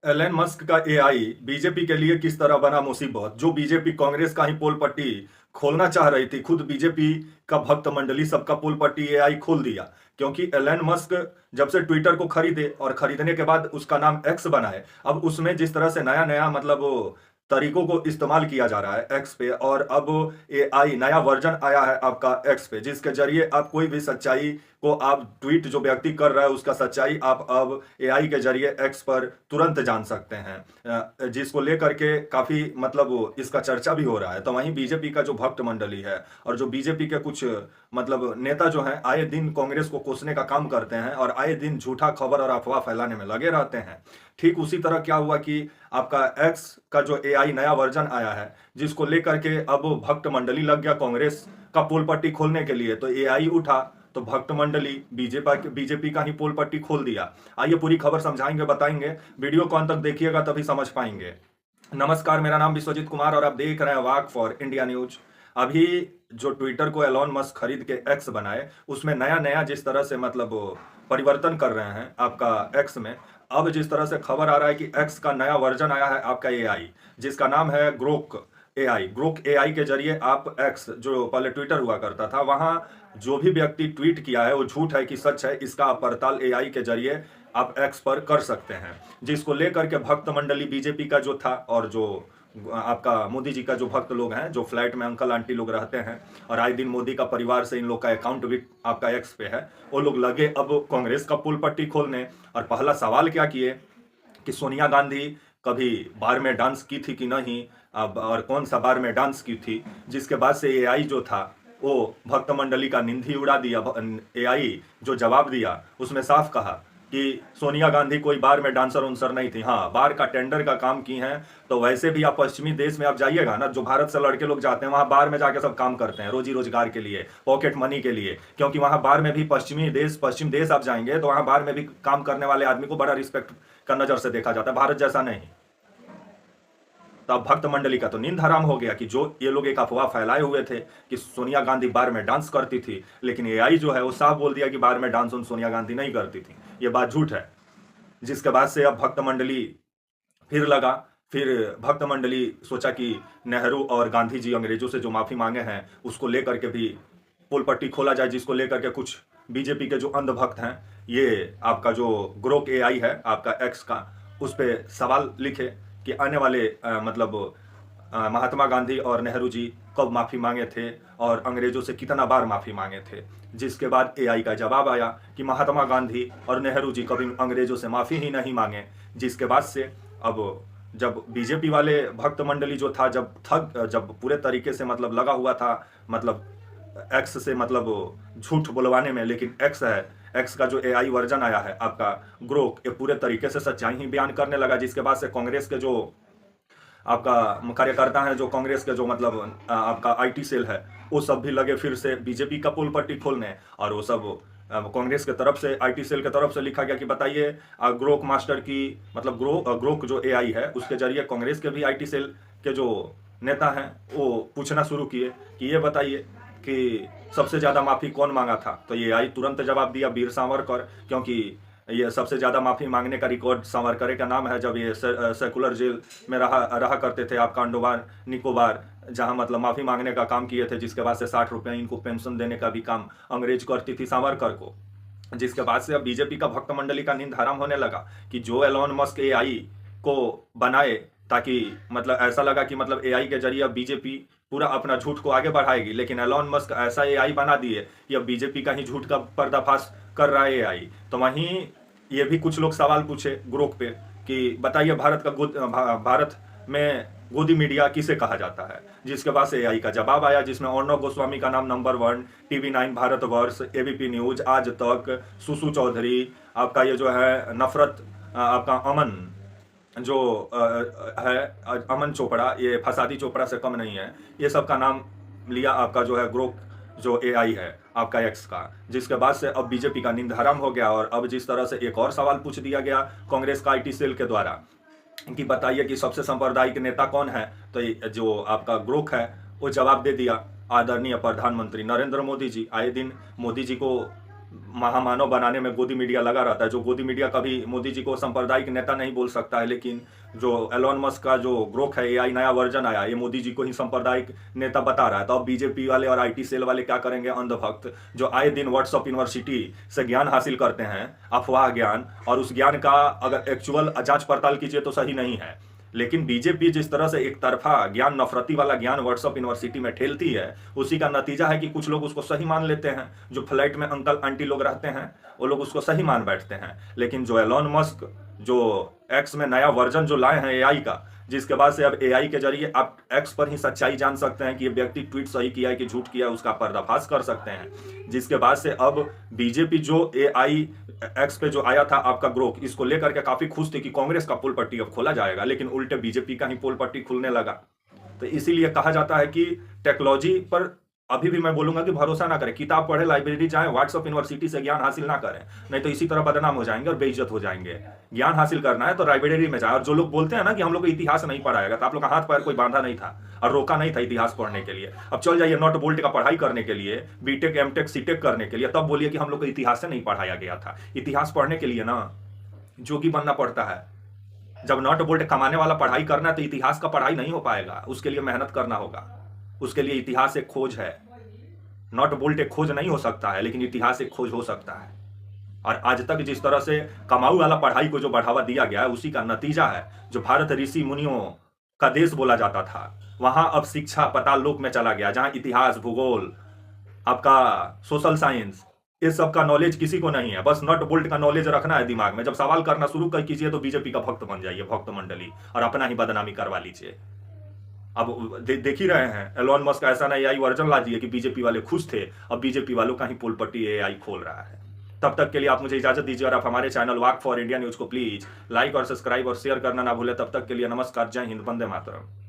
Elon Musk का AI BJP के लिए किस तरह बना मुसीबत। जो बीजेपी कांग्रेस का ही पोल पट्टी खोलना चाह रही थी, खुद बीजेपी का भक्त मंडली सबका पोल पट्टी एआई खोल दिया। क्योंकि एलन मस्क जब से ट्विटर को खरीदे और खरीदने के बाद उसका नाम एक्स बना है, अब उसमें जिस तरह से नया नया मतलब वो तरीकों को इस्तेमाल किया जा रहा है एक्स पे, और अब एआई नया वर्जन आया है आपका एक्स पे, जिसके जरिए आप कोई भी सच्चाई को, आप ट्वीट जो व्यक्ति कर रहा है उसका सच्चाई आप अब एआई के जरिए एक्स पर तुरंत जान सकते हैं। जिसको लेकर के काफी मतलब इसका चर्चा भी हो रहा है। तो वहीं बीजेपी का जो भक्त मंडली है और जो बीजेपी के कुछ मतलब नेता जो हैं, आए दिन कांग्रेस को कोसने का काम करते हैं और आए दिन झूठा खबर और अफवाह फैलाने में लगे रहते हैं। ठीक उसी तरह क्या हुआ कि आपका एक्स का जो एआई नया वर्जन आया है, जिसको लेकर के अब भक्त मंडली लग गया कांग्रेस का पोल पट्टी खोलने के लिए। तो एआई उठा तो भक्त मंडली बीजेपी का ही पोल पट्टी खोल दिया। आइए पूरी खबर समझाएंगे, बताएंगे, वीडियो को अंत तक देखिएगा तभी समझ पाएंगे। नमस्कार, मेरा नाम विश्वजीत कुमार और आप देख रहे हैं वाक फॉर इंडिया न्यूज। अभी जो ट्विटर को एलोन मस्क खरीद के एक्स बनाए, उसमें नया नया जिस तरह से मतलब परिवर्तन कर रहे हैं आपका एक्स में। अब जिस तरह से खबर आ रहा है कि एक्स का नया वर्जन आया है आपका एआई, जिसका नाम है ग्रोक एआई। ग्रोक एआई के जरिए आप एक्स, जो पहले ट्विटर हुआ करता था, वहां जो भी व्यक्ति ट्वीट किया है वो झूठ है कि सच है, इसका आप पड़ताल एआई के जरिए आप एक्स पर कर सकते हैं। जिसको लेकर के भक्त मंडली बीजेपी का जो था, और जो आपका मोदी जी का जो भक्त लोग हैं, जो फ्लैट में अंकल आंटी लोग रहते हैं और आए दिन मोदी का परिवार से इन लोग का अकाउंट भी आपका एक्स पे है, वो लोग लगे अब कांग्रेस का पुल पट्टी खोलने। और पहला सवाल क्या किए कि सोनिया गांधी कभी बार में डांस की थी कि नहीं, अब और कौन सा बार में डांस की थी। जिसके बाद से एआई जो था वो भक्त मंडली का निंद ही उड़ा दिया। एआई जो जवाब दिया उसमें साफ कहा कि सोनिया गांधी कोई बार में डांसर उनसर नहीं थी। हाँ, बार का टेंडर का काम की हैं। तो वैसे भी आप पश्चिमी देश में आप जाइएगा ना, जो भारत से लड़के लोग जाते हैं वहां बार में जाके सब काम करते हैं, रोजी रोजगार के लिए, पॉकेट मनी के लिए। क्योंकि वहां बार में भी पश्चिम देश आप जाएंगे तो वहां बार में भी काम करने वाले आदमी को बड़ा रिस्पेक्ट का नजर से देखा जाता है, भारत जैसा नहीं। तब भक्त मंडली का तो नींद हराम हो गया कि जो ये लोग एक अफवाह फैलाए हुए थे कि सोनिया गांधी बार में डांस करती थी, लेकिन एआई जो है वो साफ बोल दिया कि बार में डांस सोनिया गांधी नहीं करती थी, ये बात झूठ है। जिसके बाद से अब भक्त मंडली फिर लगा। फिर भक्त मंडली सोचा कि नेहरू और गांधी जी अंग्रेजों से जो माफी मांगे हैं उसको लेकर के भी पोल पट्टी खोला जाए। जिसको लेकर के कुछ बीजेपी के जो अंधभक्त हैं, ये आपका जो ग्रोक एआई है आपका एक्स का, उस पर सवाल लिखे कि आने वाले महात्मा गांधी और नेहरू जी कब माफ़ी मांगे थे और अंग्रेजों से कितना बार माफ़ी मांगे थे। जिसके बाद एआई का जवाब आया कि महात्मा गांधी और नेहरू जी कभी अंग्रेजों से माफ़ी ही नहीं मांगे। जिसके बाद से अब जब बीजेपी वाले भक्त मंडली जो था, जब पूरे तरीके से मतलब लगा हुआ था मतलब एक्स से मतलब झूठ बुलवाने में, लेकिन एक्स का जो एआई वर्जन आया है आपका ग्रोक, ये पूरे तरीके से सच्चाई ही बयान करने लगा। जिसके बाद से कांग्रेस के जो आपका कार्यकर्ता हैं, जो कांग्रेस के जो मतलब आपका आईटी सेल है, वो सब भी लगे फिर से बीजेपी का पोल पट्टी खोलने। और वो सब कांग्रेस के तरफ से, आईटी सेल के तरफ से लिखा गया कि बताइए ग्रोक मास्टर की मतलब ग्रोक जो एआई है उसके जरिए कांग्रेस के भी आईटी सेल के जो नेता हैं वो पूछना शुरू किए कि ये बताइए कि सबसे ज़्यादा माफ़ी कौन मांगा था। तो ये आई तुरंत जवाब दिया वीर सावरकर, क्योंकि ये सबसे ज़्यादा माफ़ी मांगने का रिकॉर्ड सावरकर का नाम है। जब ये सेकुलर जेल में रहा करते थे आपका अंडोबार निकोबार, जहां मतलब माफ़ी मांगने का काम किए थे। जिसके बाद से 60 रुपये इनको पेंशन देने का भी काम अंग्रेज करती थी सावरकर को। जिसके बाद से अब बीजेपी का भक्त मंडली का नींद हराम होने लगा कि जो एलोन मस्क एआई को बनाए, ताकि मतलब ऐसा लगा कि मतलब एआई के जरिए अब बीजेपी पूरा अपना झूठ को आगे बढ़ाएगी। लेकिन एलोन मस्क ऐसा एआई बना दिए कि अब बीजेपी का ही झूठ का पर्दाफाश कर रहा है एआई। तो वहीं ये भी कुछ लोग सवाल पूछे ग्रोक पे कि बताइए भारत में गोदी मीडिया किसे कहा जाता है। जिसके बाद से एआई का जवाब आया, जिसमें अर्णव गोस्वामी का नाम number 1, TV9 Bharatvarsh, ABP news, आज तक, सुसु चौधरी, आपका ये जो है नफरत, आपका अमन जो है अमन चोपड़ा, ये फसादी चोपड़ा से कम नहीं है, ये सब का नाम लिया आपका जो है ग्रोक जो एआई है आपका एक्स का। जिसके बाद से अब बीजेपी का नींद हराम हो गया। और अब जिस तरह से एक और सवाल पूछ दिया गया कांग्रेस का आईटी सेल के द्वारा कि बताइए कि सबसे सांप्रदायिक नेता कौन है, तो जो आपका ग्रोक है वो जवाब दे दिया आदरणीय प्रधानमंत्री नरेंद्र मोदी जी। आए दिन मोदी जी को महामानव बनाने में गोदी मीडिया लगा रहता है। जो गोदी मीडिया कभी मोदी जी को सांप्रदायिक नेता नहीं बोल सकता है, लेकिन जो एलोन मस्क का जो ग्रोक है, एआई नया वर्जन आया, ये मोदी जी को ही सांप्रदायिक नेता बता रहा है। तो अब बीजेपी वाले और आईटी सेल वाले क्या करेंगे? अंधभक्त जो आए दिन व्हाट्सएप यूनिवर्सिटी से ज्ञान हासिल करते हैं, अफवाह ज्ञान, और उस ज्ञान का अगर एक्चुअल जांच पड़ताल कीजिए तो सही नहीं है। लेकिन बीजेपी जिस तरह से एक तरफा ज्ञान, नफरती वाला ज्ञान व्हाट्सएप यूनिवर्सिटी में ठेलती है, उसी का नतीजा है कि कुछ लोग उसको सही मान लेते हैं। जो फ्लाइट में अंकल आंटी लोग रहते हैं, वो लोग उसको सही मान बैठते हैं। लेकिन जो एलोन मस्क जो एक्स में नया वर्जन जो लाए हैं एआई का, जिसके बाद से अब एआई के जरिए आप एक्स पर ही सच्चाई जान सकते हैं कि ये व्यक्ति ट्वीट सही किया है कि झूठ किया है, उसका पर्दाफाश कर सकते हैं। जिसके बाद से अब बीजेपी जो एआई एक्स पे जो आया था आपका ग्रोक, इसको लेकर के काफी खुश थे कि कांग्रेस का पोल पट्टी अब खोला जाएगा, लेकिन उल्टे बीजेपी का ही पोल पट्टी खुलने लगा। तो इसीलिए कहा जाता है कि टेक्नोलॉजी पर अभी भी मैं बोलूंगा कि भरोसा ना करें। किताब पढ़े, लाइब्रेरी जाएं, व्हाट्सएप यूनिवर्सिटी से ज्ञान हासिल ना करें, नहीं तो इसी तरह बदनाम हो जाएंगे और बेइज्जत हो जाएंगे। ज्ञान हासिल करना है तो लाइब्रेरी में जाए। और जो लोग बोलते हैं ना कि हम लोग को इतिहास नहीं पढ़ाएगा, तो आप लोग का हाथ पैर कोई बांधा नहीं था और रोका नहीं था इतिहास पढ़ने के लिए। अब चल जाइए नॉट बोल्ट का पढ़ाई करने के लिए, बीटेक एमटेक सीटेक करने के लिए, तब बोलिए कि हम लोग को इतिहास से नहीं पढ़ाया गया था। इतिहास पढ़ने के लिए ना जोगी बनना पड़ता है। जब नॉट बोल्ट कमाने वाला पढ़ाई करना है तो इतिहास का पढ़ाई नहीं हो पाएगा, उसके लिए मेहनत करना होगा। उसके लिए इतिहास एक खोज है। नॉट बोल्ट एक खोज नहीं हो सकता है, लेकिन इतिहास एक खोज हो सकता है। और आज तक जिस तरह से कमाऊ वाला पढ़ाई को जो बढ़ावा दिया गया है, उसी का नतीजा है। जो भारत ऋषि मुनियों का देश बोला जाता था, वहां अब शिक्षा पाताल लोक में चला गया, जहां इतिहास, भूगोल, आपका सोशल साइंस, इस सब का नॉलेज किसी को नहीं है। बस नॉट बोल्ट का नॉलेज रखना है दिमाग में। जब सवाल करना शुरू कर कीजिए तो बीजेपी का भक्त बन जाइए, भक्त मंडली, और अपना ही बदनामी करवा लीजिए। अब देख ही रहे हैं, एलोन मस्क ऐसा नया एआई वर्जन ला दिए कि बीजेपी वाले खुश थे। अब बीजेपी वालों का ही पोल पट्टी एआई खोल रहा है। तब तक के लिए आप मुझे इजाजत दीजिए, और आप हमारे channel walk for India news को प्लीज लाइक और सब्सक्राइब और शेयर करना ना भूले। तब तक के लिए नमस्कार, जय हिंद, वंदे मातरम।